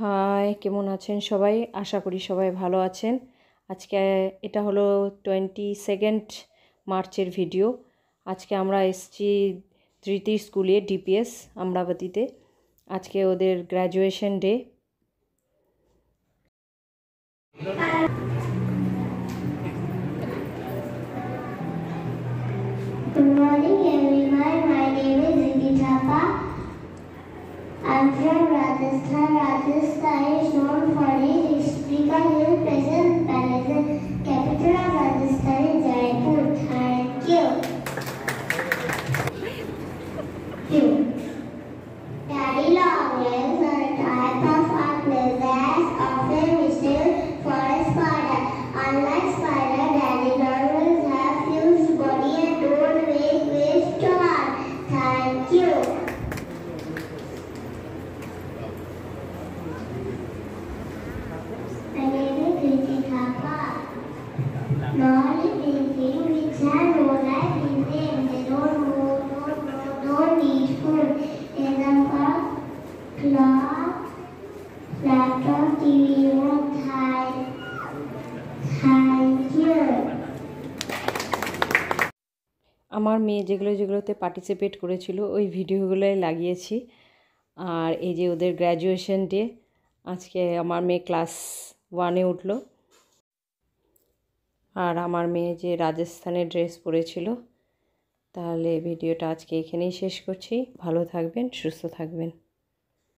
High, কেমন আছেন সবাই? আশা করি সবাই ভালো আছেন। আজকে এটা হলো 22 মার্চের ভিডিও। আজকে আমরা এসেছি ধৃতি স্কুলে, ডিপিএস আমরাবতীতে। আজকে ওদের graduation day. Good morning everyone. My name is Dhiti Thapa. I'm from Rajasthan. Rajasthan is known for its historical hill places, palaces. Capital of Rajasthan is Jaipur. Thank you. Daddy long legs are a type of animal that's often mistaken for a spider. Unlike spider, daddy long have huge body and don't make waves to run. Thank you. My name is Dhiti Thapa. Normally thinking which are no life in them. They don't move, don't need food. Example, clock, laptop, TV, remote. Thank you. আমার মেয়ে যেগুলোতে participate করেছিল ওই ভিডিওগুলোই লাগিয়েছি। আর এই যে ওদের graduation day, আজকে আমার মেয়ে ক্লাস 1-এ উঠলো। আর আমার মেয়ে যে রাজস্থানের ড্রেস পরেছিল। তাহলে ভিডিওটা আজকে এখানেই শেষ করছি। ভালো থাকবেন, সুস্থ থাকবেন।